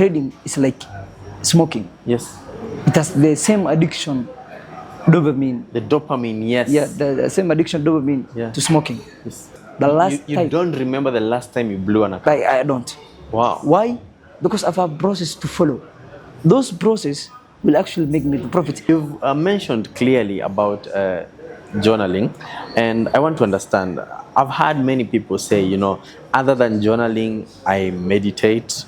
trading is like smoking. Yes. It has the same addiction, dopamine. The dopamine, yes. Yeah, the same addiction, dopamine, to smoking. Yes. The last you time, don't remember the last time you blew an account? I don't. Wow. Why? Because I have a process to follow. Those process will actually make me the profit. You've mentioned clearly about journaling, and I want to understand. I've had many people say, other than journaling, I meditate,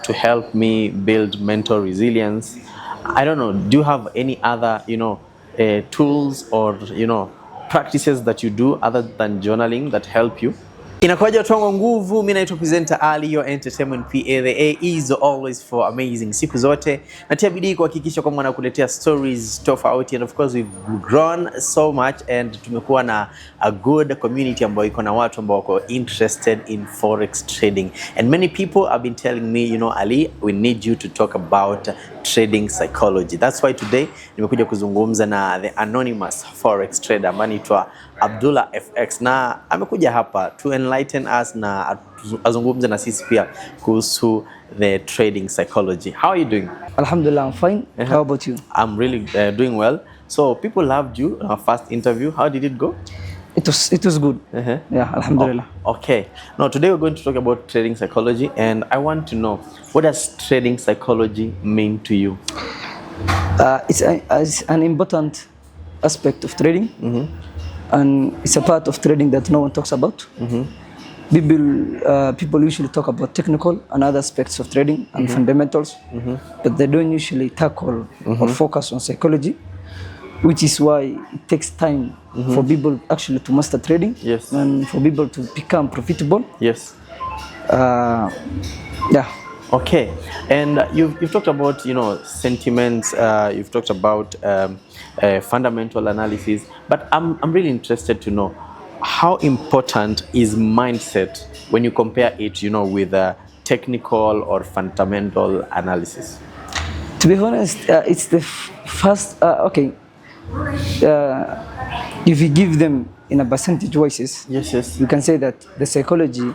to help me build mental resilience. I don't know, do you have any other, tools or, practices that you do other than journaling that help you? Inakuwaje watu wangu nguvu, mimi naitwa presenter Ali, your entertainment PA. The A is always for amazing. Siku zote natia bidii kuhakikisha kwamba nakuletea stories tofauti, and of course we've grown so much and tumekuwa na a good community ambayo iko na watu ambao wako interested in forex trading. And many people have been telling me, Ali, we need you to talk about trading psychology. That's why today nimekuja kuzungumza na the anonymous forex trader ambaye anaitwa Abdalla FX, na amekuja hapa to enlighten us na azungumze na sisi pia kuhusu the trading psychology. How are you doing? Alhamdulillah, I'm fine. How about you? I'm really doing well. So people loved you, our first interview. How did it go? It was good. Yeah, alhamdulillah. Okay. Now today we're going to talk about trading psychology, and I want to know, what does trading psychology mean to you? It's an important aspect of trading. And it's a part of trading that no one talks about. People usually talk about technical and other aspects of trading and fundamentals, but they don't usually tackle or focus on psychology, which is why it takes time for people actually to master trading, and for people to become profitable. Yes. Yeah. Okay. And you've talked about sentiments. You've talked about fundamental analysis, but I'm really interested to know, how important is mindset when you compare it, with technical or fundamental analysis? To be honest, it's the first. Okay. If you give them in a percentage basis, yes, you can say that the psychology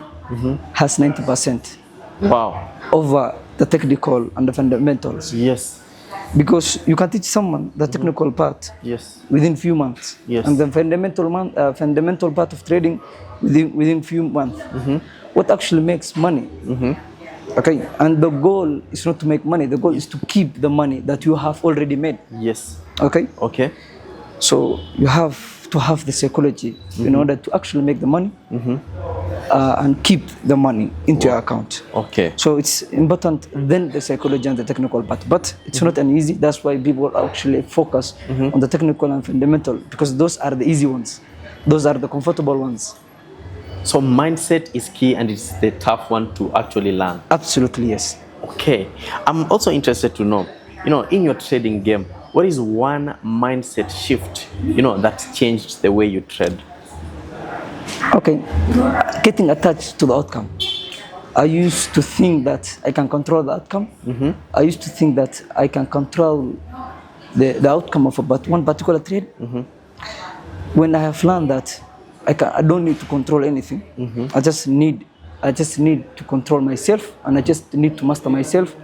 has 90%. Wow. Over the technical and the fundamentals. Yes. Because you can teach someone the technical part within few months, and the fundamental part of trading within few months. What actually makes money? Okay, and the goal is not to make money. The goal is to keep the money that you have already made. Yes. Okay. Okay. So you have to have the psychology in order to actually make the money and keep the money into your account. Okay. So it's important then the psychology and the technical part, but it's not an easy. That's why people actually focus on the technical and fundamental, because those are the easy ones. Those are the comfortable ones. So mindset is key, and it's the tough one to actually learn. Absolutely, yes. Okay. I'm also interested to know, in your trading game, what is one mindset shift, that changed the way you trade? Okay, getting attached to the outcome. I used to think that I can control the outcome. I used to think that I can control the outcome of about one particular trade. When I have learned that I don't need to control anything, I just need to control myself, and I just need to master myself.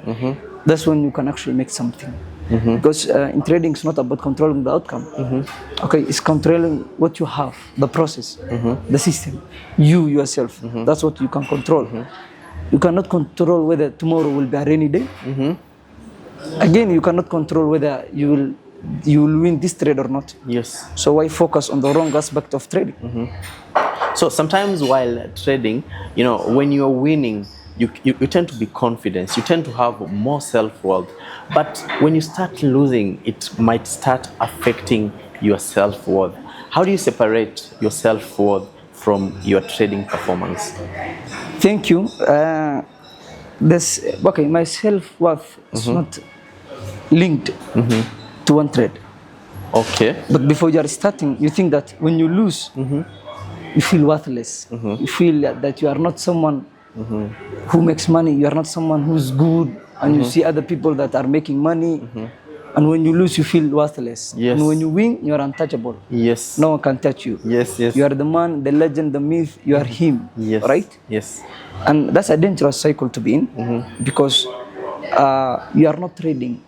That's when you can actually make something. Because in trading, it's not about controlling the outcome. Okay, it's controlling what you have, the process, the system, you yourself. That's what you can control. You cannot control whether tomorrow will be a rainy day. Again, you cannot control whether you will win this trade or not. Yes. So why focus on the wrong aspect of trading? So sometimes while trading, when you're winning, you tend to be confident, you tend to have more self-worth. But when you start losing, it might start affecting your self-worth. How do you separate your self-worth from your trading performance? Thank you. My self-worth is not linked to one trade. Okay. But before you are starting, you think that when you lose, you feel worthless. You feel that you are not someone who makes money. You are not someone who's good, and you see other people that are making money. And when you lose, you feel worthless. Yes. And when you win, you are untouchable. Yes. No one can touch you. Yes, yes. You are the man, the legend, the myth. You are him. Yes. Right? Yes. And that's a dangerous cycle to be in, because you are not trading,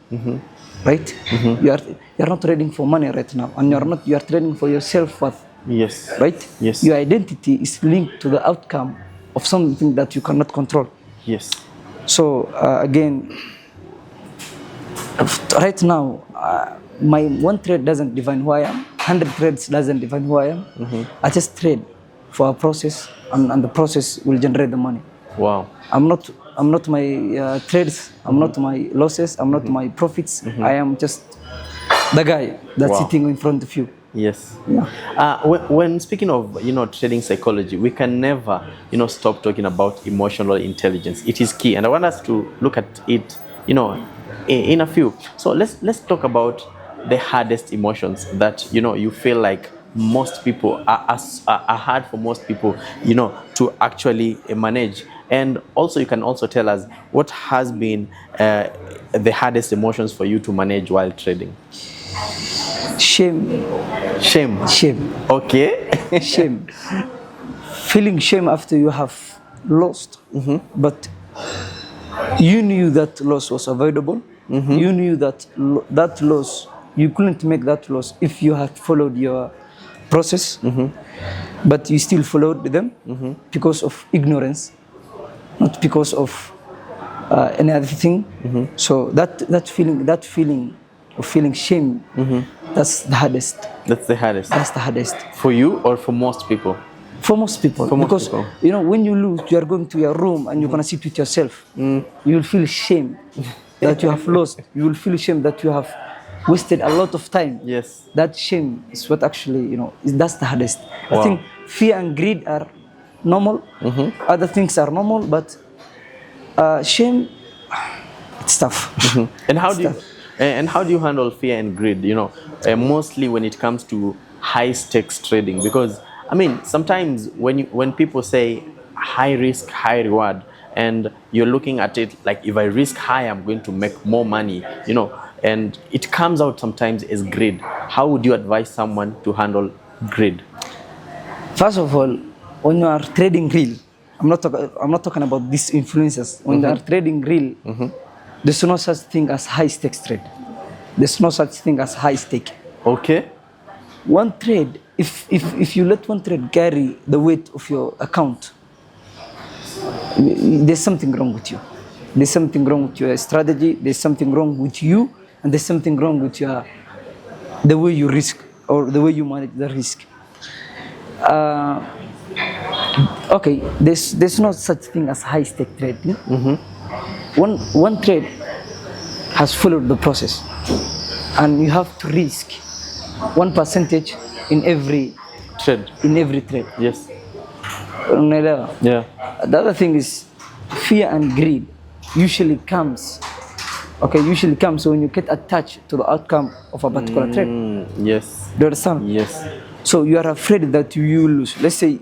right? You are not trading for money right now, and you are trading for your self-worth. Yes. Right? Yes. Your identity is linked to the outcome of something that you cannot control. Yes. So again, right now, my one trade doesn't define who I am. 100 trades doesn't define who I am. I just trade for a process, and the process will generate the money. Wow. I'm not my trades. I'm not my losses. I'm not my profits. I am just the guy that's sitting in front of you. Yes. Yeah. When speaking of trading psychology, we can never stop talking about emotional intelligence. It is key, and I want us to look at it in a few. So let's talk about the hardest emotions that you feel like most people are hard for most people to actually manage. And also you can also tell us what has been the hardest emotions for you to manage while trading. Shame. Okay. Shame. Feeling shame after you have lost, but you knew that loss was avoidable. You knew that that loss, you couldn't make that loss if you had followed your process, but you still followed them because of ignorance, not because of any other thing. So that feeling of feeling shame, that's the hardest. That's the hardest. That's the hardest. For you or for most people? For most people. For most because people. When you lose, you are going to your room and you're gonna sit with yourself. You will feel shame that you have lost. You will feel shame that you have wasted a lot of time. Yes. That shame is what actually, that's the hardest. Wow. I think fear and greed are normal. Other things are normal, but shame, it's tough. And how do you handle fear and greed? Mostly when it comes to high stakes trading, because sometimes when people say high risk, high reward, and you're looking at it like, if I risk high, I'm going to make more money, and it comes out sometimes as greed. How would you advise someone to handle greed? First of all, when you are trading real, I'm not talking about these influencers. When you are trading real, there's no such thing as high stakes trade. There's no such thing as high stake. Okay. One trade, if you let one trade carry the weight of your account, there's something wrong with you. There's something wrong with your strategy. There's something wrong with you, and there's something wrong with the way you risk or the way you manage the risk. Okay, there's no such thing as high stake trade. One trade has followed the process, and you have to risk 1% in every trade. Yes. Yeah. The other thing is fear and greed usually comes when you get attached to the outcome of a particular trade. Yes. Do you understand? Yes. So you are afraid that you will lose. Let's say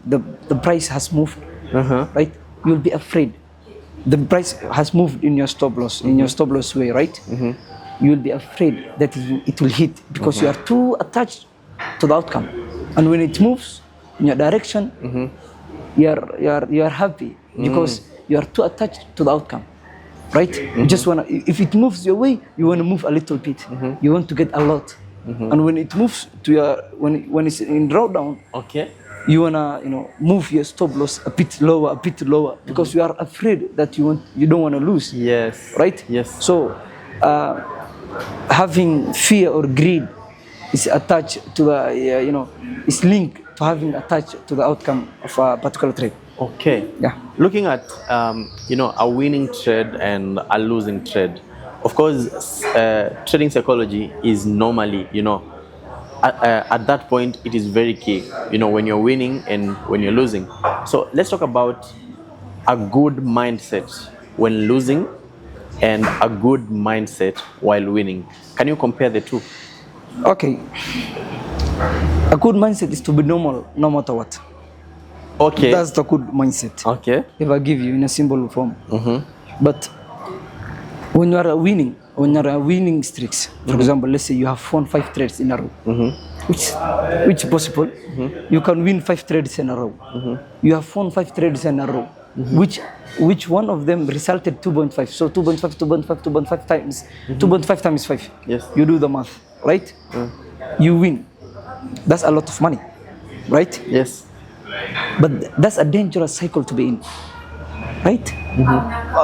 the price has moved, right? You'll be afraid. The price has moved in your stop loss, in your stop loss way, right? You will be afraid that it will hit because you are too attached to the outcome. And when it moves in your direction, you are happy because you are too attached to the outcome, right? You just wanna, if it moves your way, you wanna move a little bit. You want to get a lot. And when it moves to your, when it's in drawdown, okay, you wanna move your stop loss a bit lower, because you are afraid that you don't wanna lose. Yes. Right? Yes. So having fear or greed is attached to the is linked to having attached to the outcome of a particular trade. Okay. Yeah. Looking at a winning trade and a losing trade. Of course, trading psychology is normally at that point it is very key. When you're winning and when you're losing. So let's talk about a good mindset when losing and a good mindset while winning. Can you compare the two? Okay. A good mindset is to be normal no matter what. Okay. That's the good mindset. Okay. If I give you in a simple form. But when you are winning streaks, for example, let's say you have won 5 trades in a row, which is possible. You can win 5 trades in a row. You have won 5 trades in a row. which one of them resulted 2.5. So 2.5 times 2.5 times 5. Yes. You do the math, right? You win. That's a lot of money, right? Yes. But that's a dangerous cycle to be in, right?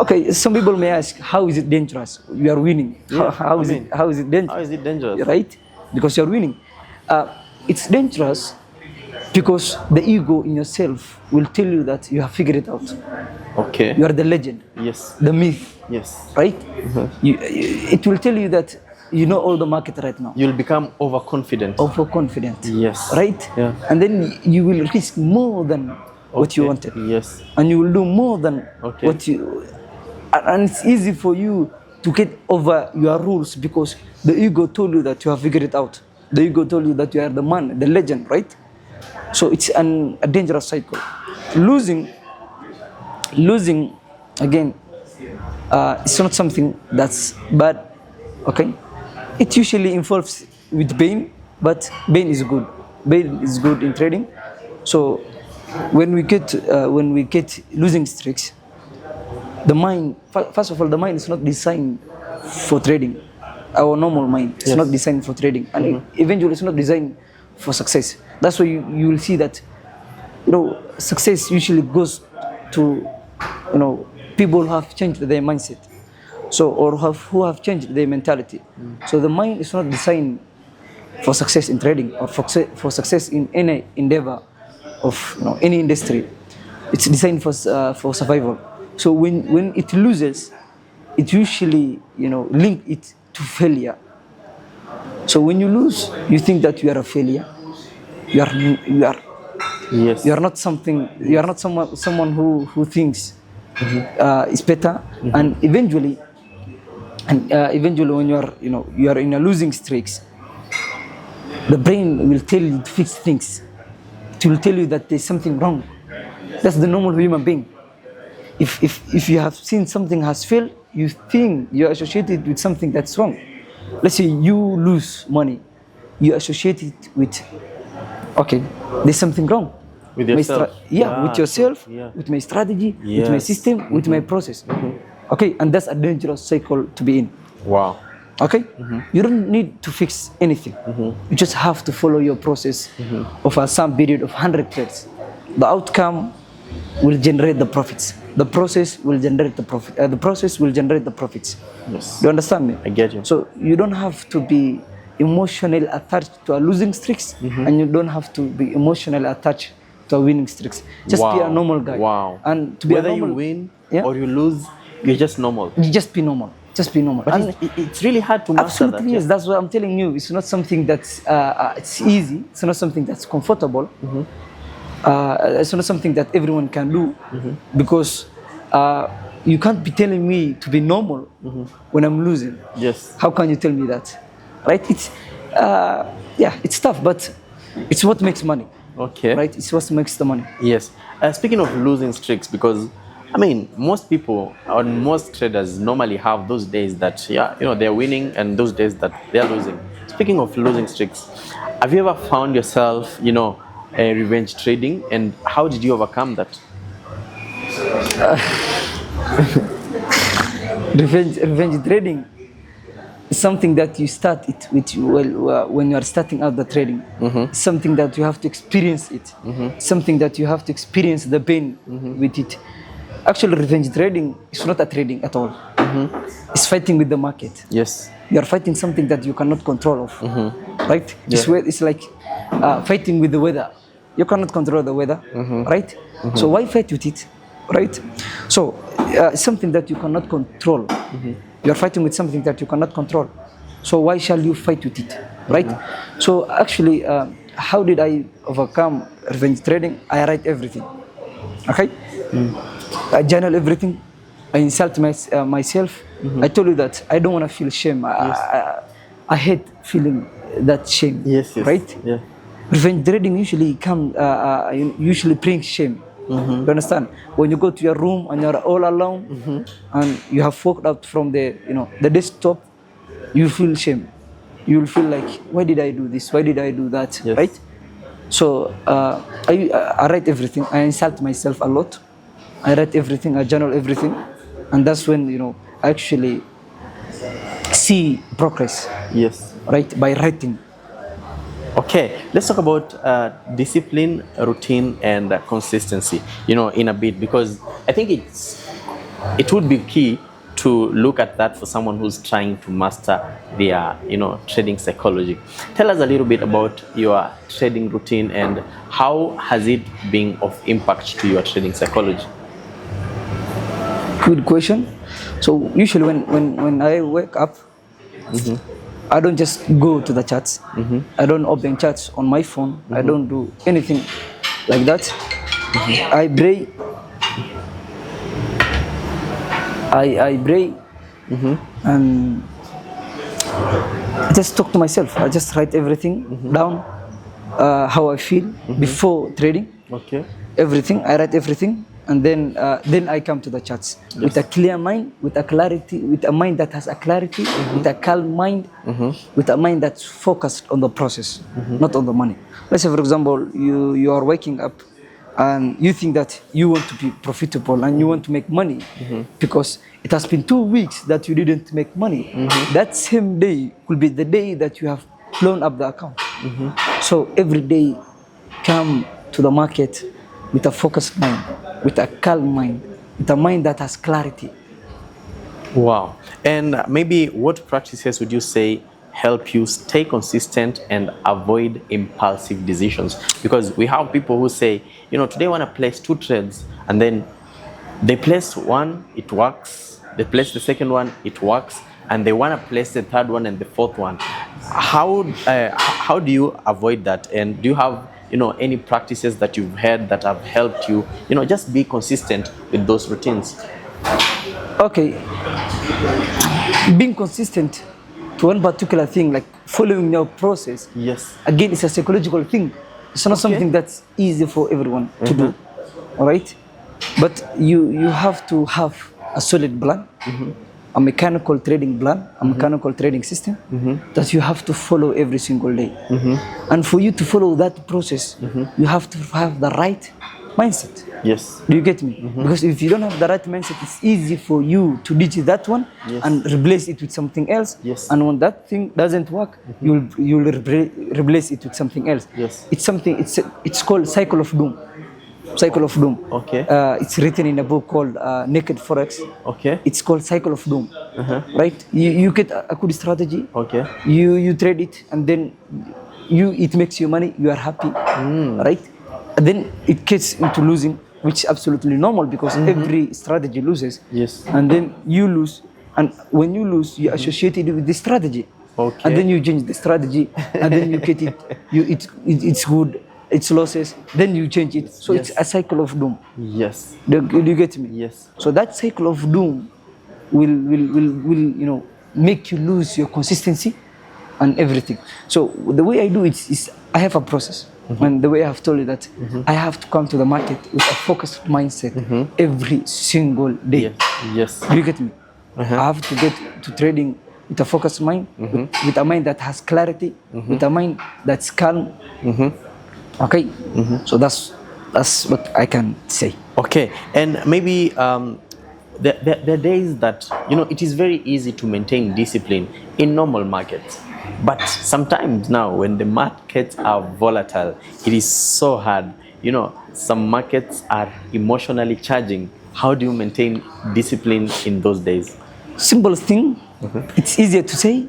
Okay, some people may ask, how is it dangerous? You are winning. Yeah, How is it dangerous? How is it dangerous? Right? Because you're winning. It's dangerous because the ego in yourself will tell you that you have figured it out. Okay. You are the legend, Yes. the myth, Yes. right? It will tell you that you know all the market right now. You'll become overconfident. Overconfident. Yes. Right? Yeah. And then you will risk more than what you wanted. Yes. And you will do more than what you. And it's easy for you to get over your rules because the ego told you that you have figured it out. The ego told you that you are the man, the legend, right? So it's a dangerous cycle. Losing again, it's not something that's bad, okay? It usually involves with pain, but pain is good. Pain is good in trading. So when we get losing streaks, the mind, first of all, the mind is not designed for trading. Our normal mind is not designed for trading, and eventually it's not designed for success. That's why you will see that, success usually goes to, people who have changed their mindset, who have changed their mentality. So the mind is not designed for success in trading or for success in any endeavor of any industry. It's designed for survival. So when it loses, it usually link it to failure. So when you lose, you think that you are a failure. You are Yes. You are not something. You are not someone who thinks is better. And eventually when you are in a losing streaks, the brain will tell you to fix things. It will tell you that there's something wrong. That's the normal human being. If you have seen something has failed, you think you're associated with something that's wrong. Let's say you lose money, you associate it with, okay, there's something wrong. With yourself. With yourself, Yeah. with my strategy, with my system, with my process. Okay, and that's a dangerous cycle to be in. Wow. Okay? You don't need to fix anything. You just have to follow your process of some period of 100 trades. The outcome will generate the profits. The process will generate the profit. The process will generate the profits. Yes. You understand me? I get you. So you don't have to be emotionally attached to a losing streaks, and you don't have to be emotionally attached to a winning streaks. Just be a normal guy. Wow. And to be whether a normal, you win or you lose, you're just normal. you just be normal. Just be normal. But And it's really hard to master absolutely, that. yes. That's what I'm telling you. It's not something that's it's easy. It's not something that's comfortable. It's not something that everyone can do because you can't be telling me to be normal when I'm losing. Yes. How can you tell me that? Right? It's it's tough, but it's what makes money. Okay. Right? It's what makes the money. Yes. Speaking of losing streaks, because most people or most traders normally have those days that they're winning and those days that they're losing. Speaking of losing streaks, have you ever found yourself, revenge trading, and how did you overcome that? Revenge trading is something that you start it with when you are starting out the trading. It's something that you have to experience it. Something that you have to experience the pain with it. Actually, revenge trading is not a trading at all. It's fighting with the market. Yes. You are fighting something that you cannot control of, right? Yeah. It's like fighting with the weather. You cannot control the weather, right? So why fight with it, right? So it's something that you cannot control. You are fighting with something that you cannot control. So why shall you fight with it, right? So actually, how did I overcome revenge trading? I write everything, okay? I journal everything. I insult myself. I told you that I don't want to feel shame. I hate feeling that shame. Yes. Right? Yeah. Revenge trading usually brings shame. You understand? When you go to your room and you're all alone, and you have walked out from the desktop, you feel shame. You will feel like, why did I do this? Why did I do that? Yes. Right? So I write everything. I insult myself a lot. I write everything, I journal everything, and that's when I actually see progress. Yes. Right, by writing. Okay, let's talk about discipline, routine, and consistency. In a bit, because I think it would be key to look at that for someone who's trying to master their trading psychology. Tell us a little bit about your trading routine and how has it been of impact to your trading psychology. Good question. So usually when I wake up, I don't just go to the chats. I don't open chats on my phone. I don't do anything like that. I pray. I pray and I just talk to myself. I just write everything down, how I feel before trading. Okay. Everything, I write everything, and then I come to the chats with a clear mind, with a clarity, with a mind that has a clarity, with a calm mind, with a mind that's focused on the process, not on the money. Let's say, for example, you are waking up and you think that you want to be profitable and you want to make money because it has been 2 weeks that you didn't make money. That same day will be the day that you have blown up the account. So every day, come to the market with a focused mind, with a calm mind, with a mind that has clarity. Wow. And maybe what practices would you say help you stay consistent and avoid impulsive decisions? Because we have people who say, today I want to place 2 trades, and then they place one, it works. They place the second one, it works, and they want to place the 3rd one and the 4th one. How do you avoid that? And do you have any practices that you've had that have helped you, just be consistent with those routines? Okay, being consistent to one particular thing, like following your process. Yes. Again, it's a psychological thing. It's not something that's easy for everyone to do. All right, but you have to have a solid plan, a mechanical trading plan, a mechanical trading system that you have to follow every single day. And for you to follow that process, you have to have the right mindset. Yes. Do you get me? Because if you don't have the right mindset, it's easy for you to ditch that one and replace it with something else. Yes. And when that thing doesn't work, you'll replace it with something else. Yes. It's called cycle of doom. Cycle of doom. Okay. It's written in a book called Naked Forex. Okay. It's called cycle of doom. Right? You get a good strategy. Okay. You trade it, and then it makes you money. You are happy. Right? And then it gets into losing, which is absolutely normal because every strategy loses. Yes. And then you lose, and when you lose, you associate it with the strategy. Okay. And then you change the strategy, and then you get it. It's good. It's losses. Then you change it. So it's a cycle of doom. Yes. Do you get me? Yes. So that cycle of doom will make you lose your consistency and everything. So the way I do it is I have a process. And the way I have told you that I have to come to the market with a focused mindset every single day. Yes. Do you get me? I have to get to trading with a focused mind, with a mind that has clarity, with a mind that's calm. Okay, so that's what I can say. Okay, and maybe there are days that it is very easy to maintain discipline in normal markets, but sometimes now when the markets are volatile, it is so hard. Some markets are emotionally charging. How do you maintain discipline in those days? Simple thing. It's easier to say,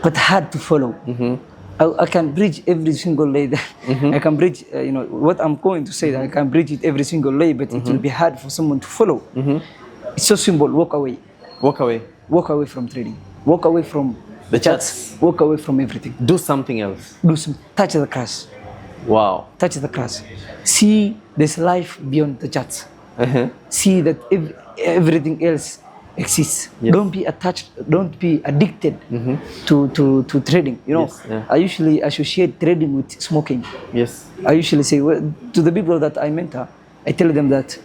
but hard to follow. I can preach every single day that I can preach, what I'm going to say, that I can preach it every single day, but it will be hard for someone to follow. It's so simple. Walk away. Walk away. Walk away from trading. Walk away from the chats. Walk away from everything. Do something else. Touch the grass. Wow. Touch the grass. See there's life beyond the chats. See that everything else exists. Yes. Don't be attached, don't be addicted to trading. I usually associate trading with smoking. Yes. I usually say to the people that I mentor, I tell them that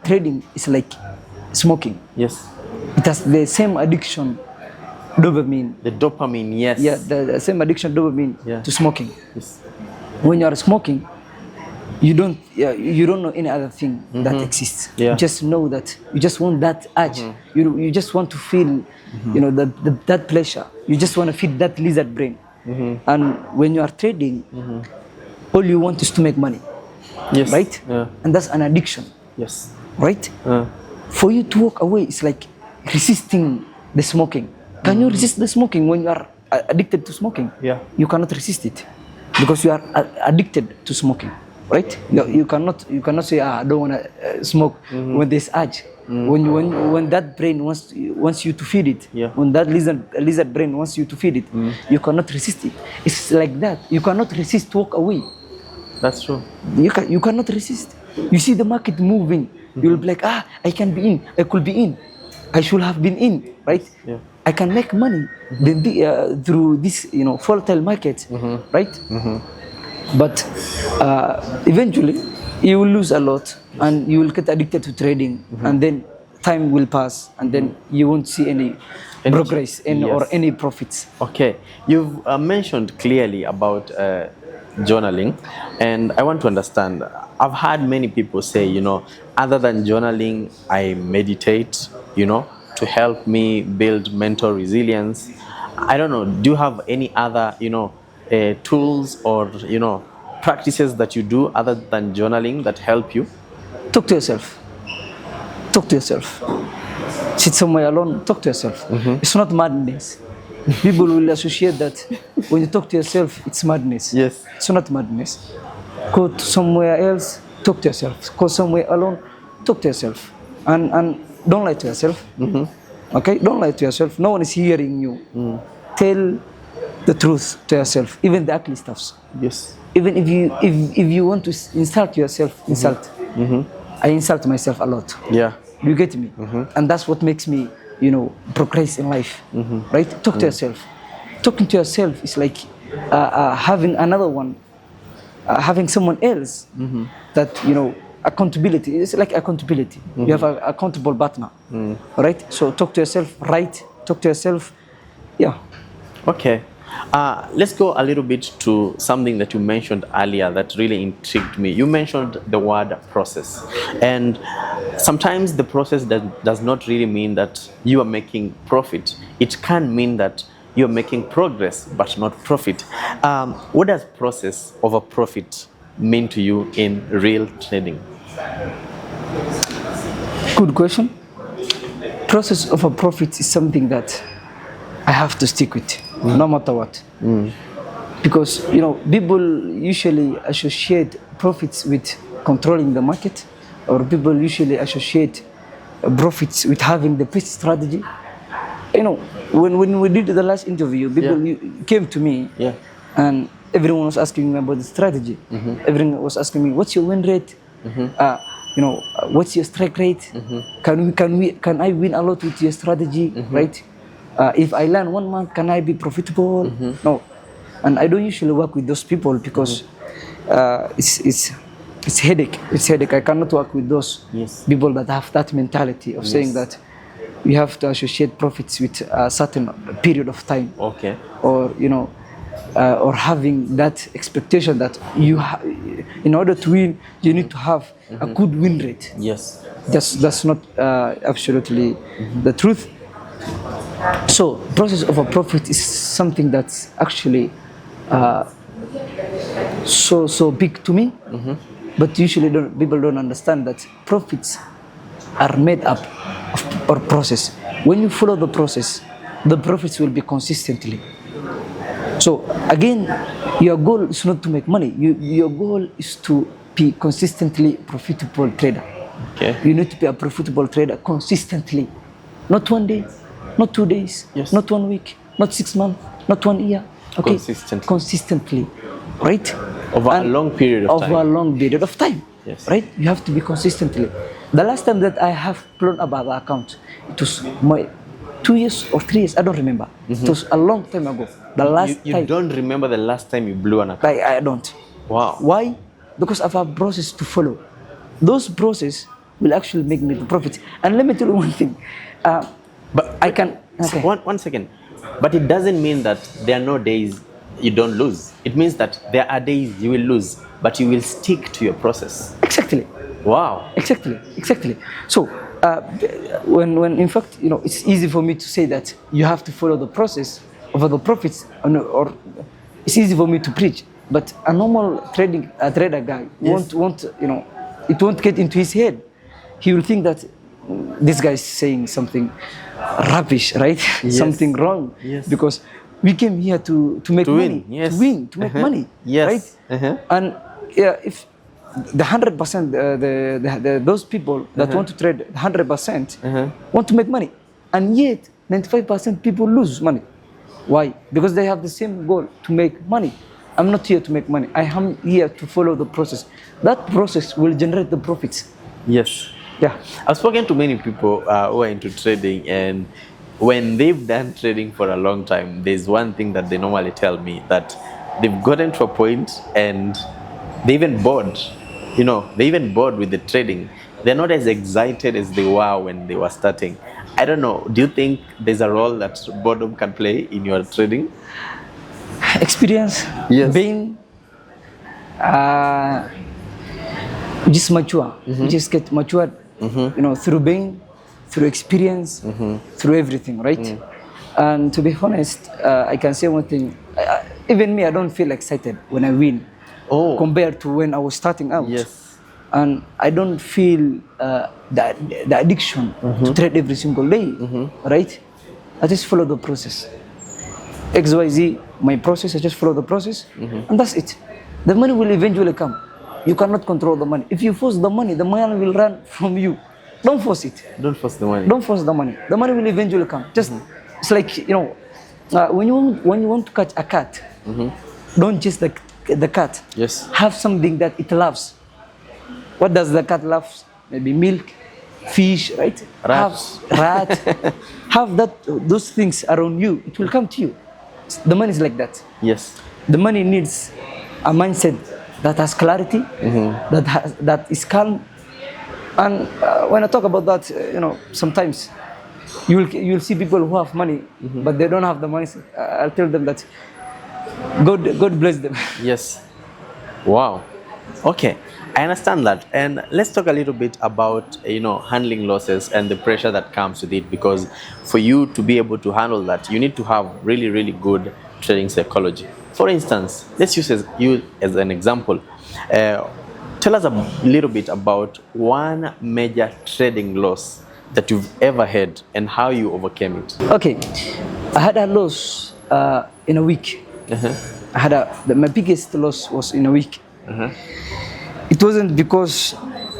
trading is like smoking. Yes. It has the same addiction, dopamine. The dopamine, yes. Yeah, the same addiction, dopamine, to smoking. Yes. When you are smoking, you don't know any other thing that exists. Yeah. You just know that you just want that urge. You just want to feel, that pleasure. You just want to feed that lizard brain. And when you are trading, all you want is to make money. Yes. Right? Yeah. And that's an addiction. Yes. Right? For you to walk away, it's like resisting the smoking. Can you resist the smoking when you are addicted to smoking? Yeah. You cannot resist it because you are addicted to smoking. Right? You cannot say, I don't want to smoke when there's urge. When that brain wants you to feed it, when that lizard brain wants you to feed it, you cannot resist it. It's like that. You cannot resist walk away. That's true. You cannot resist. You see the market moving, you'll be like, I can be in, I could be in, I should have been in, right? Yeah. I can make money through this, volatile market, right? But eventually, you will lose a lot, and you will get addicted to trading, and then time will pass, and then you won't see any progress or any profits. Okay, you've mentioned clearly about journaling, and I want to understand. I've heard many people say, other than journaling, I meditate, to help me build mental resilience. I don't know, do you have any other, tools or, practices that you do other than journaling that help you? Talk to yourself. Talk to yourself. Sit somewhere alone, talk to yourself. It's not madness. People will associate that when you talk to yourself, it's madness. Yes. It's not madness. Go to somewhere else, talk to yourself. Go somewhere alone, talk to yourself. And don't lie to yourself. Okay? Don't lie to yourself. No one is hearing you. Tell the truth to yourself, even the ugly stuffs. Yes. Even if you want to insult yourself, insult. I insult myself a lot. Yeah. You get me? And that's what makes me, progress in life. Right? Talk to yourself. Talking to yourself is like having another one, having someone else that, accountability. It's like accountability. You have an accountable partner. Right? So talk to yourself, write, talk to yourself. Yeah. Okay. Let's go a little bit to something that you mentioned earlier that really intrigued me. You mentioned the word process. And sometimes the process does not really mean that you are making profit. It can mean that you're making progress, but not profit. What does process over profit mean to you in real trading? Good question. Process over profit is something that I have to stick with, no matter what. Because, people usually associate profits with controlling the market, or people usually associate profits with having the best strategy. When we did the last interview, people came to me, and everyone was asking me about the strategy. Everyone was asking me, what's your win rate? What's your strike rate? Can I win a lot with your strategy, right? If I learn 1 month, can I be profitable? No. And I don't usually work with those people because it's headache. It's headache. I cannot work with those people that have that mentality of saying that you have to associate profits with a certain period of time. Okay. Or, or having that expectation that in order to win, you need to have a good win rate. Yes. That's not absolutely the truth. So, process of a profit is something that's actually so big to me, but usually people don't understand that profits are made up of process. When you follow the process, the profits will be consistently. So again, your goal is not to make money. Your goal is to be consistently profitable trader. Okay. You need to be a profitable trader consistently, not 1 day. Not 2 days, not 1 week, not 6 months, not 1 year. Okay, consistently, right? Over a long period of time. Over a long period of time, right? You have to be consistently. The last time that I have blown up the account, it was 2 years or 3 years. I don't remember. It was a long time ago. The last you time. Don't remember the last time you blew an account? I don't. Wow. Why? Because I have a process to follow. Those process will actually make me the profit. And let me tell you one thing. But I can. Okay. One second. But it doesn't mean that there are no days you don't lose. It means that there are days you will lose. but you will stick to your process. Exactly. Wow. Exactly. So when in fact, it's easy for me to say that you have to follow the process over the profits, or it's easy for me to preach. But a normal trader guy won't it won't get into his head. He will think that this guy is saying something rubbish, right? Yes. Something wrong. Yes. Because we came here to make money, yes. to make money, yes. right? And if the 100%, those people that want to trade 100% want to make money, and yet 95% people lose money. Why? Because they have the same goal, to make money. I'm not here to make money. I am here to follow the process. That process will generate the profits. Yes. Yeah. I've spoken to many people who are into trading, and when they've done trading for a long time, there's one thing that they normally tell me, that they've gotten to a point and they even bored. They even bored with the trading. They're not as excited as they were when they were starting. I don't know. Do you think there's a role that boredom can play in your trading? Experience, yes. Being, just mature. You just get matured, through being, through experience, through everything, right? And to be honest, I can say one thing. Even me, I don't feel excited when I win, compared to when I was starting out. Yes. And I don't feel the addiction to trade every single day, right? I just follow the process. XYZ, my process, I just follow the process, and that's it. The money will eventually come. You cannot control the money. If you force the money will run from you. Don't force it. Don't force the money. Don't force the money. The money will eventually come. Just it's like when you want to catch a cat, don't chase the cat. Yes. Have something that it loves. What does the cat love? Maybe milk, fish, right? Rats. Have those things around you. It will come to you. The money is like that. Yes. The money needs a mindset that has clarity, that is calm. And when I talk about that, sometimes you'll see people who have money, but they don't have the mindset. I'll tell them that God bless them. Yes. Wow. Okay, I understand that. And let's talk a little bit about handling losses and the pressure that comes with it, because for you to be able to handle that, you need to have really, really good trading psychology. For instance, let's use you as an example. Tell us a little bit about one major trading loss that you've ever had and how you overcame it. Okay, I had a loss in a week. I had my biggest loss was in a week. It wasn't because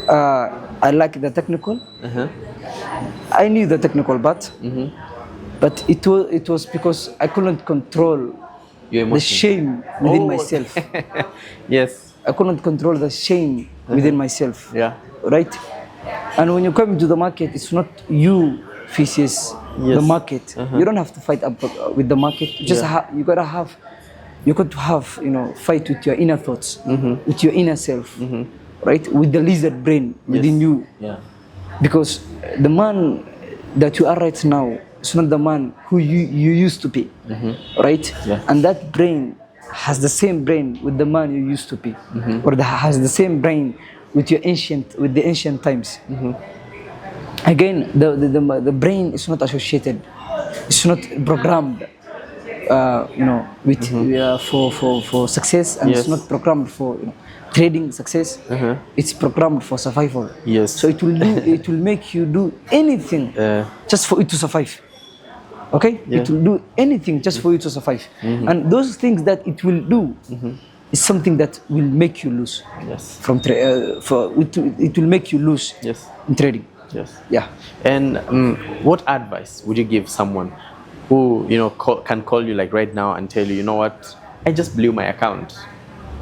I like the technical. I knew the technical, but it was because I couldn't control the shame within myself. Yes. I couldn't control the shame within myself. Yeah. Right? And when you come into the market, it's not you faces the market. You don't have to fight up with the market. You just you got to have fight with your inner thoughts, with your inner self, right? With the lizard brain within you. Yeah. Because the man that you are right now is not the man who you used to be, right? Yeah. And that brain has the same brain with the man you used to be, or has the same brain with the ancient times. Again, the brain is not associated, it's not programmed, with for success, and it's not programmed for trading success. It's programmed for survival. Yes. So it will make you do anything just for it to survive. Okay? Yeah. It will do anything just for you to survive. And those things that it will do is something that will make you lose. Yes. It will make you lose. Yes. In trading. Yes. Yeah. And what advice would you give someone who can call you like right now and tell you, what, I just blew my account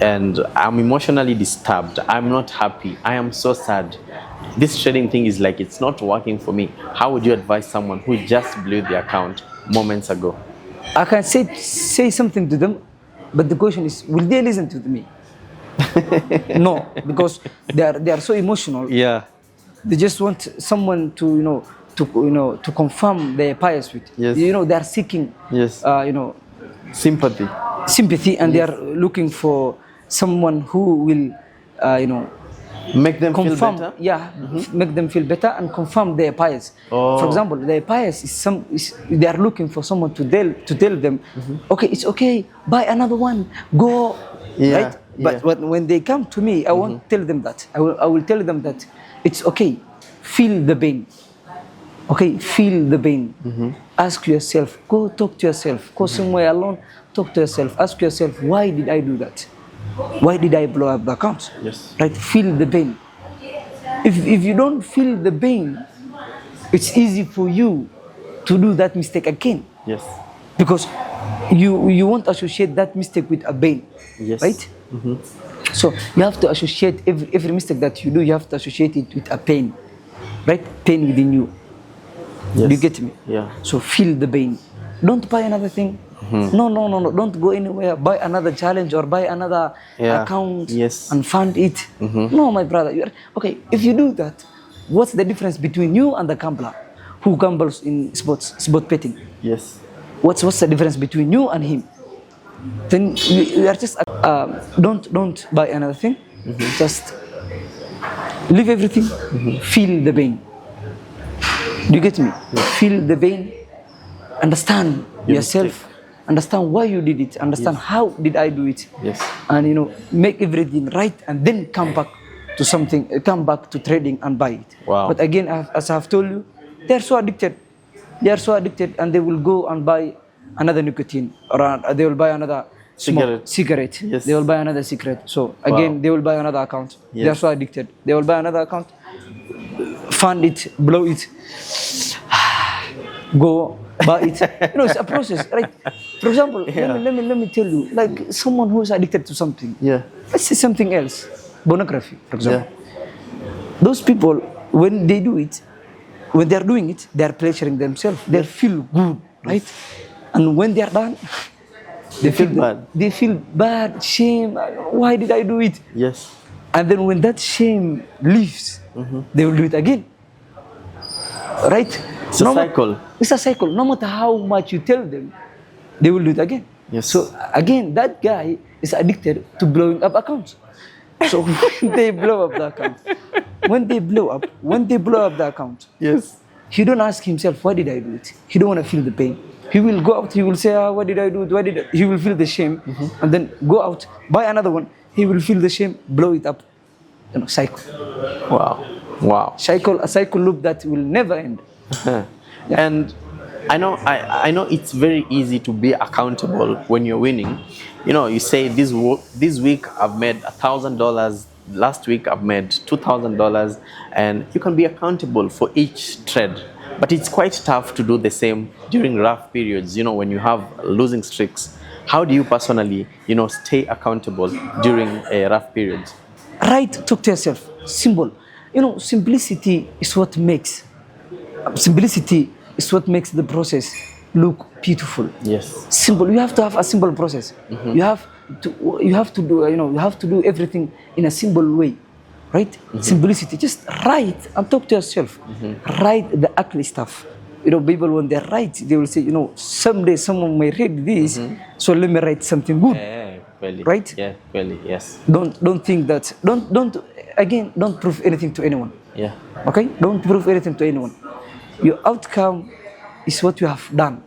and I'm emotionally disturbed, I'm not happy, I am so sad, this trading thing is like it's not working for me? How would you advise someone who just blew the account moments ago? I can say something to them, but the question is, will they listen to me? No, because they are so emotional. Yeah. They just want someone to to confirm their bias with. Yes. They are seeking Yes. Sympathy. Sympathy, and they are looking for someone who will, Make them feel confirm, better. make them feel better and confirm their bias. Oh. For example, their bias is they are looking for someone to tell them, okay, it's okay, buy another one, go, Yeah, right? But yeah. when they come to me, I won't tell them that. I will tell them that it's okay, feel the pain. Okay, feel the pain. Ask yourself, go talk to yourself, go somewhere alone, talk to yourself, ask yourself, why did I do that? Why did I blow up the account? Yes. Right? Feel the pain. If you don't feel the pain, it's easy for you to do that mistake again. Yes. Because you won't associate that mistake with a pain. Yes. Right? So you have to associate every mistake that you do, you have to associate it with a pain. Right? Pain within you. Yes. Do you get me? Yeah. So feel the pain. Don't buy another thing. No. Don't go anywhere. Buy another challenge or buy another account and fund it. No, my brother. Okay, if you do that, what's the difference between you and the gambler who gambles in sport betting? Yes. What's the difference between you and him? Then you are just don't buy another thing. Just leave everything. Feel the pain. Do you get me? Feel the pain. Understand yourself. Understand why you did it. Understand how did I do it. Yes. And make everything right, and then come back to something. Come back to trading and buy it. Wow. But again, as I've told you, they are so addicted. They are so addicted, and they will go and buy another nicotine, or they will buy another cigarette. Yes. They will buy another cigarette. So again, they will buy another account. Yes. They are so addicted. They will buy another account, fund it, blow it, go buy it. It's a process, right? For example, let me tell you, like someone who is addicted to something. Yeah. Let's say something else, pornography, for example. Those people, when they do it, when they are doing it, they are pleasuring themselves. They feel good, right? And when they are done, they feel bad. They feel bad, shame. Why did I do it? Yes. And then when that shame leaves, they will do it again. Right? It's a cycle. It's a cycle. No matter how much you tell them, they will do it again. Yes. So again, that guy is addicted to blowing up accounts. So when they blow up the account, when they blow up the account, Yes. he don't ask himself, why did I do it? He don't want to feel the pain. He will go out, he will say, what did I do? He will feel the shame, and then go out, buy another one. He will feel the shame, blow it up. Cycle. Wow. A cycle loop that will never end. And I know it's very easy to be accountable when you're winning. You say this week I've made $1,000. Last week I've made $2,000, and you can be accountable for each trade. But it's quite tough to do the same during rough periods. When you have losing streaks. How do you personally, stay accountable during rough periods? Right, talk to yourself. Simple. Simplicity is what makes the process look beautiful. Yes. Simple. You have to have a simple process. You have to do everything in a simple way, right? Simplicity. Just write and talk to yourself. Write the ugly stuff. People when they write, they will say, someday someone may read this, so let me write something good. Really. Right? Yeah, really, yes. Don't think that. Don't prove anything to anyone. Yeah. Okay? Don't prove anything to anyone. Your outcome is what you have done.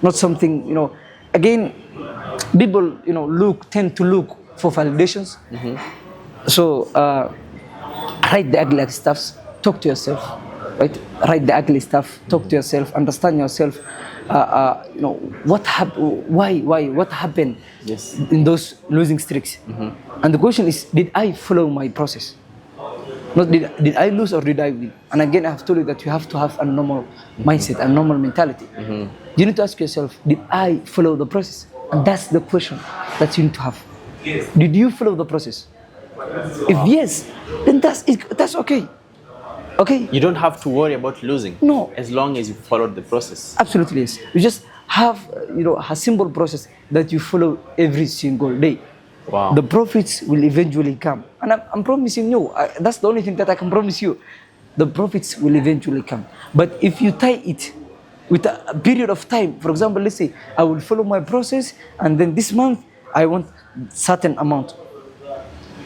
Not something, again, people, tend to look for validations. So, write the ugly stuff, talk to yourself, right? Write the ugly stuff, talk to yourself, understand yourself. What happened in those losing streaks? And the question is, did I follow my process? Not did I lose or did I win? And again, I have told you that you have to have a normal mindset, a normal mentality. You need to ask yourself, did I follow the process? And that's the question that you need to have. Did you follow the process? If yes, then that's okay. Okay? You don't have to worry about losing. No. As long as you followed the process. Absolutely, yes. You just have, a simple process that you follow every single day. Wow. The profits will eventually come. And I'm promising you, that's the only thing that I can promise you. The profits will eventually come. But if you tie it with a period of time, for example, let's say I will follow my process, and then this month I want certain amount,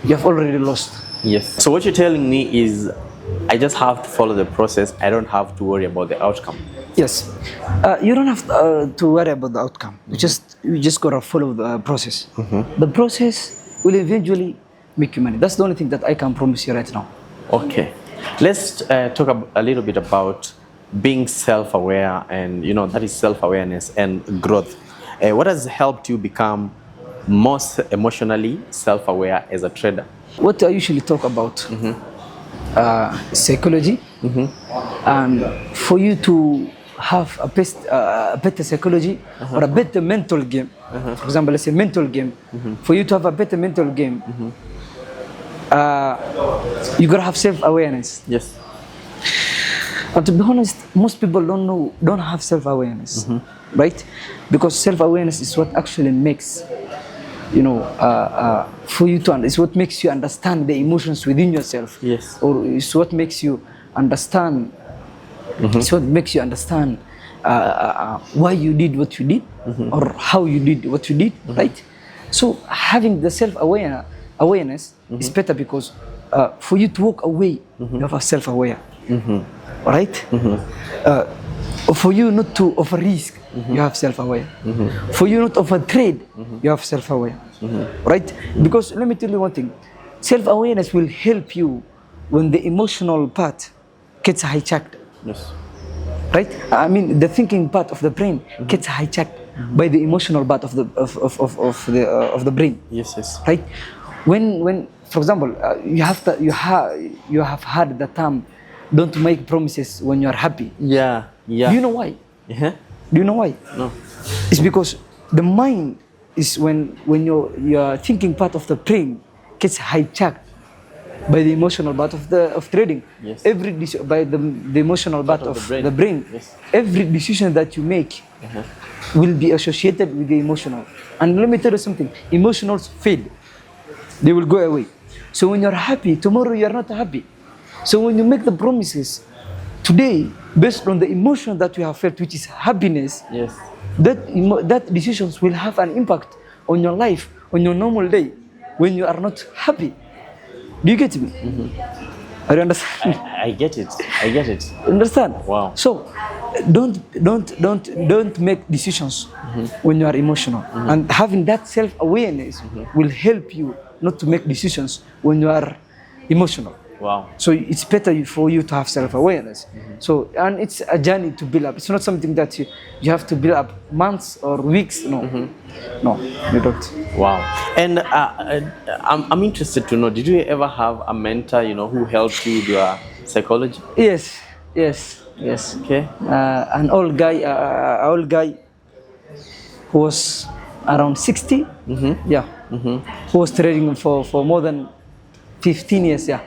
you have already lost. Yes. So what you're telling me is I just have to follow the process. I don't have to worry about the outcome. Yes, you don't have to worry about the outcome. You just gotta follow the process. The process will eventually make you money. That's the only thing that I can promise you right now. Okay. Let's talk a little bit about being self-aware, and that is self-awareness and growth. What has helped you become most emotionally self-aware as a trader? What I usually talk about, psychology, and for you to have a better psychology or a better mental game. For example, let's say mental game. For you to have a better mental game, you gotta have self-awareness. Yes. But to be honest, most people don't have self-awareness, right? Because self-awareness is what actually makes, for you to it's what makes you understand the emotions within yourself. Yes. Or it's what makes you understand. It's what makes you understand why you did what you did, or how you did what you did, right? So having the self-awareness is better, because for you to walk away, you have a self-aware. Right? For you not to over risk, you have self-aware. For you not over trade, you have self-aware. Right? Because let me tell you one thing, self-awareness will help you when the emotional part gets hijacked. Yes. Right? I mean, the thinking part of the brain gets hijacked by the emotional part of the brain. Yes, yes. Right? When for example, you have heard the term, don't make promises when you are happy. Yeah, yeah. Do you know why? Yeah. Do you know why? No. It's because the mind is when your thinking part of the brain gets hijacked by the emotional part of trading. Yes. By the emotional part of the brain. Yes. Every decision that you make will be associated with the emotional. And let me tell you something, emotionals fade. They will go away. So when you're happy, tomorrow you're not happy. So when you make the promises today based on the emotion that you have felt, which is happiness, Yes. that decisions will have an impact on your life, on your normal day, when you are not happy. Do you get me? Are you understand? I get it. I get it. Understand? Wow. So don't make decisions when you are emotional. And having that self-awareness will help you not to make decisions when you are emotional. Wow. So it's better for you to have self-awareness. So, and it's a journey to build up. It's not something that you have to build up months or weeks. No, no, you don't. Wow. And I'm interested to know, did you ever have a mentor, who helped you with your psychology? Yes. Okay. An old guy who was around 60. Yeah. Who was trading for more than 15 years. Yeah.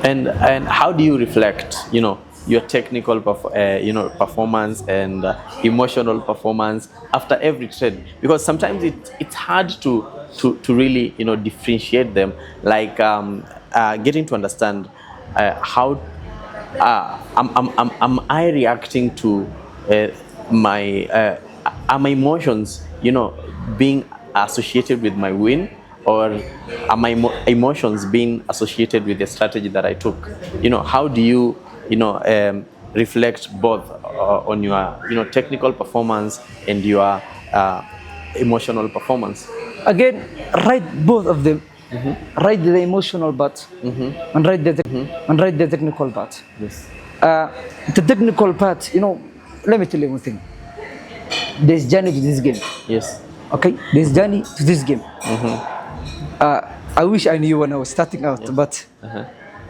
And how do you reflect, your technical performance and emotional performance after every trade? Because sometimes it's hard to really differentiate them. Like getting to understand how am I reacting to my emotions, being associated with my win, or are my emotions being associated with the strategy that I took? How do you, reflect both on your, technical performance and your emotional performance? Again, write both of them. Write the emotional part and write the technical part. Yes. The technical part, let me tell you one thing. There's journey to this game. Yes. Okay? There's journey to this game. I wish I knew when I was starting out, but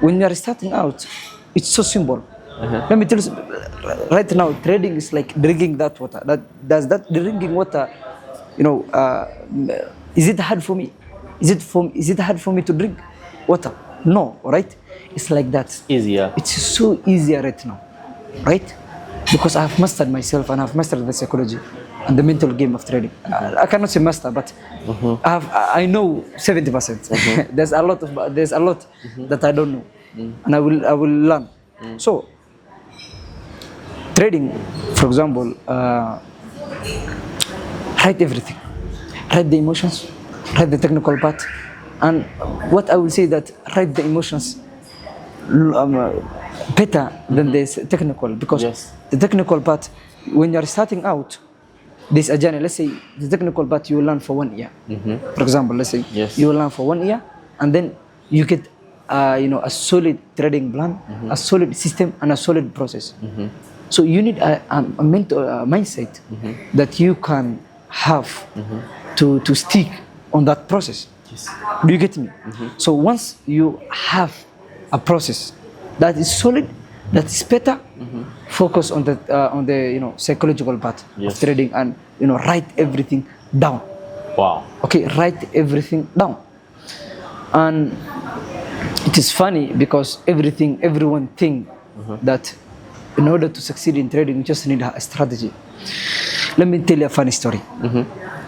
when you are starting out, it's so simple. Let me tell you, right now, trading is like drinking that water. Does that drinking water, is it hard for me? Is it hard for me to drink water? No, right? It's like that. Easier. It's so easier right now, right? Because I have mastered myself and I've mastered the psychology and the mental game of trading. I cannot say master, but I know 70%. There's a lot that I don't know, and I will learn. So trading, for example, write everything. Write the emotions, write the technical part. And what I will say that write the emotions better than the technical, because the technical part, when you're starting out, this a journey. Let's say the technical part you will learn for 1 year. For example, let's say you will learn for 1 year, and then you get a solid trading plan, a solid system, and a solid process. So you need a mindset that you can have to stick on that process. Do you get me? So once you have a process that is solid, that is better, focus on the psychological part of trading, and write everything down. Wow. Okay, write everything down. And it is funny because everyone think that in order to succeed in trading, you just need a strategy. Let me tell you a funny story.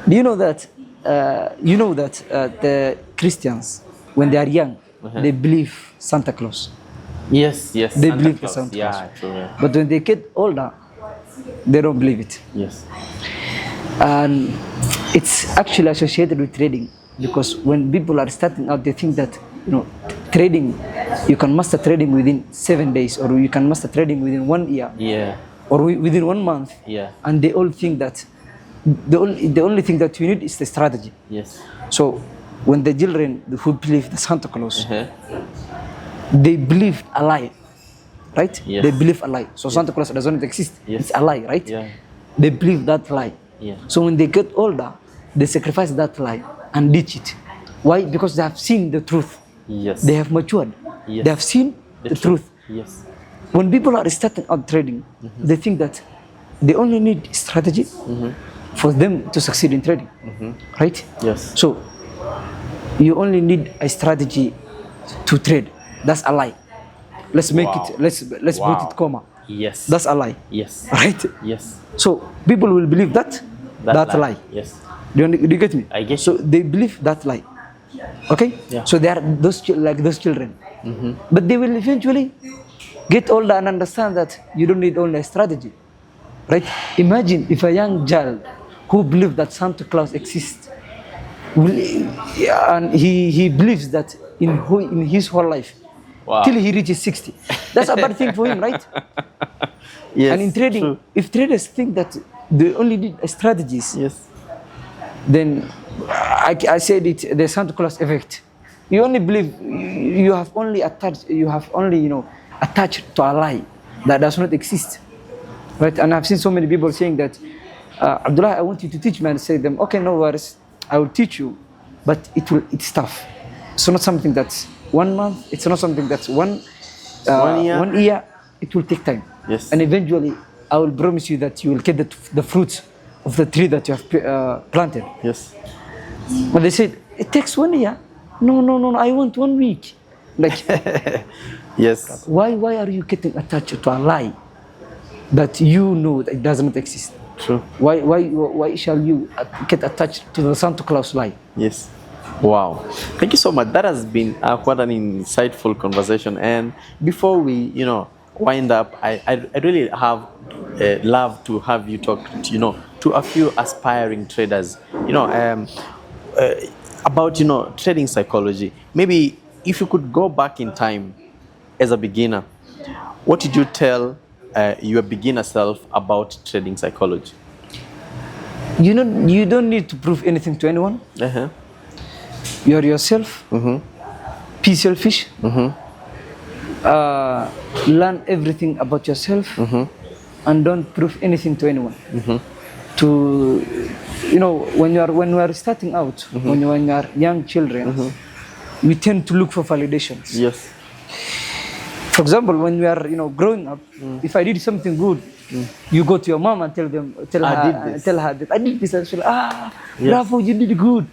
Do you know that the Christians, when they are young, they believe Santa Claus. Yes. They Santa believe Claus. Santa Claus. Yeah, true. Yeah. But when they get older, they don't believe it. Yes. And it's actually associated with trading, because when people are starting out, they think that trading, you can master trading within 7 days, or you can master trading within 1 year, or within 1 month. And they all think that the only thing that you need is the strategy. Yes. So when the children who believe the Santa Claus, they believe a lie, right? They believe a lie. So Santa Claus doesn't exist. It's a lie, right? They believe that lie. So when they get older, they sacrifice that lie and ditch it. Why? Because they have seen the truth. They have matured. They have seen the truth. When people are starting out trading, they think that they only need strategy for them to succeed in trading, right? So you only need a strategy to trade. That's a lie. Let's make it. Let's put it comma. That's a lie. Right. So people will believe that lie. Do you get me? I get so they believe that lie. Okay. So they are those children, but they will eventually get older and understand that you don't need only a strategy, right? Imagine if a young child who believes that Santa Claus exists, and he believes that in his whole life, till he reaches 60. That's a bad thing for him, right? And in trading, if traders think that they only need strategies, then I said it, the Santa Claus effect. You only believe, you have only attached to a lie that does not exist, right? And I've seen so many people saying that, Abdullah, I want you to teach me, and say them, okay, no worries, I will teach you, but it's tough. It's not something that's 1 month. It's not something that's 1 year. It will take time. And eventually, I will promise you that you will get the fruits of the tree that you have planted. But they said, it takes 1 year. No, I want 1 week. Like, why are you getting attached to a lie that you know that it does not exist? Why shall you get attached to the Santa Claus lie? Wow, thank you so much. That has been quite an insightful conversation. And before we, wind up, I really have love to have you talk, to a few aspiring traders, about trading psychology. Maybe if you could go back in time as a beginner, what did you tell your beginner self about trading psychology? You don't need to prove anything to anyone. You are yourself. Be selfish. Learn everything about yourself, and don't prove anything to anyone. When you are starting out, when you are young children, we tend to look for validations. For example, when we are growing up, if I did something good, you go to your mom and tell her that I did this. And she'll bravo, you did good.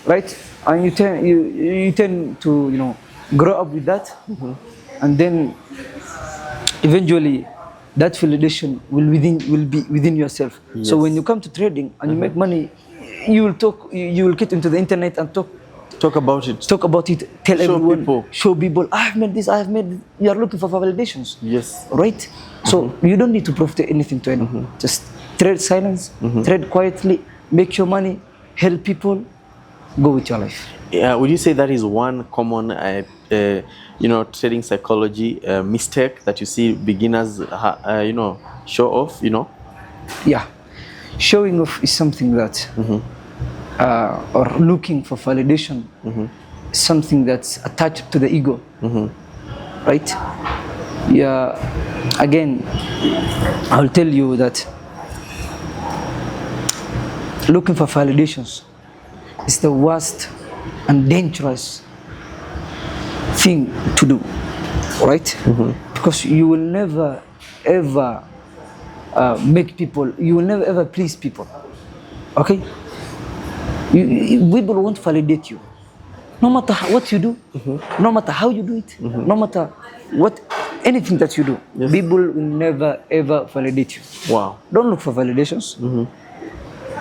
Right? And you tend to grow up with that, and then eventually that validation will be within yourself. So when you come to trading and you make money, you will get into the internet and talk about it. Tell everyone. Show people. I have made this. I have made this. You are looking for validations. Right? So you don't need to prove anything to anyone. Just trade silence. Trade quietly. Make your money. help people, go with your life. Yeah, would you say that is one common, trading psychology mistake that you see beginners, show off? Yeah, showing off is something that, or looking for validation, is something that's attached to the ego, right? Yeah. Again, I'll tell you that looking for validations is the worst and dangerous thing to do, right? Because you will never ever make people, you will never ever please people, okay? People won't validate you, no matter what you do, no matter how you do it, no matter what, anything that you do. Yes. People will never ever validate you. Wow. Don't look for validations.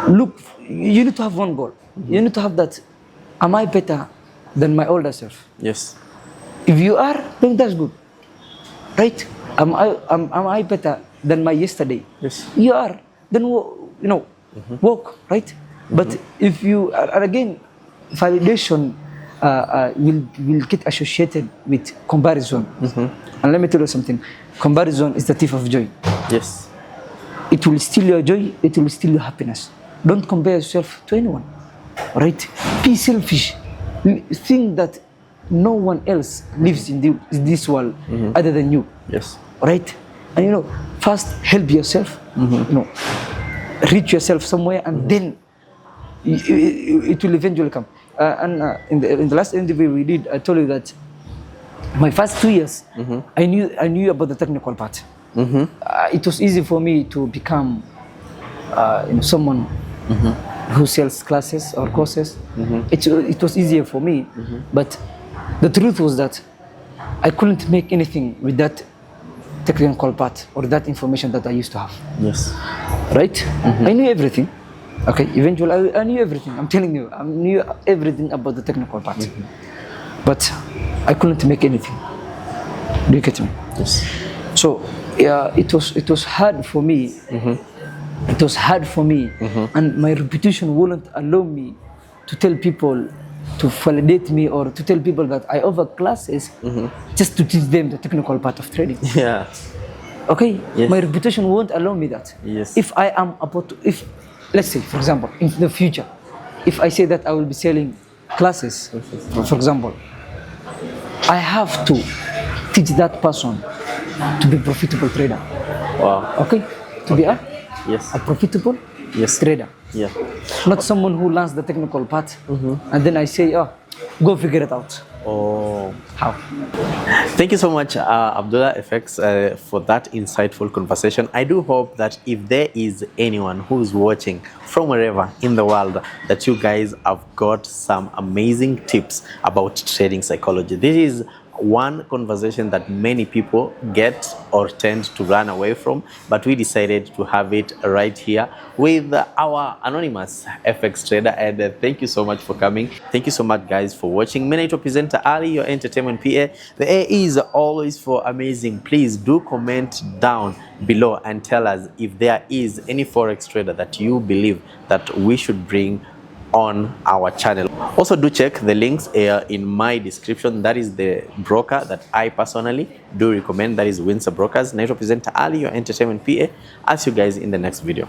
Look, you need to have one goal. You need to have that, am I better than my older self? Yes. If you are, then that's good, right? Am I better than my yesterday? Yes. You are, then walk, right? But if you are, again, validation will get associated with comparison. And let me tell you something, comparison is the thief of joy. Yes. It will steal your joy, it will steal your happiness. Don't compare yourself to anyone, right? Be selfish. Think that no one else lives in this world other than you. Yes. Right? And first help yourself, reach yourself somewhere, and then it will eventually come. In the last interview we did, I told you that my first 2 years, I knew about the technical part. It was easy for me to become someone who sells classes or courses. It was easier for me, but the truth was that I couldn't make anything with that technical part or that information that I used to have. Yes. Right? I knew everything. Okay, eventually I knew everything. I'm telling you, I knew everything about the technical part. But I couldn't make anything. Do you get me? Yes. So yeah, it was hard for me. It was hard for me, and my reputation wouldn't allow me to tell people to validate me or to tell people that I offer classes just to teach them the technical part of trading. Yeah. Okay. Yes. My reputation won't allow me that. Yes. If I am about to, let's say, for example, in the future, if I say that I will be selling classes, for example, I have to teach that person to be a profitable trader. Wow. Okay? To be a profitable trader. Yeah. Not someone who learns the technical part and then I say, go figure it out. Oh. How? Thank you so much, Abdalla FX, for that insightful conversation. I do hope that if there is anyone who's watching from wherever in the world, that you guys have got some amazing tips about trading psychology. This is one conversation that many people get or tend to run away from, but we decided to have it right here with our anonymous FX trader. And thank you so much for coming. Thank you so much, guys, for watching. Menaito presenter Ali, your entertainment PA. The A is always for amazing. Please do comment down below and tell us if there is any Forex trader that you believe that we should bring on our channel. Also do check the links in my description. That is the broker that I personally do recommend. That is Windsor Brokers. Naito presenter Ali, your entertainment PA. I'll see you guys in the next video.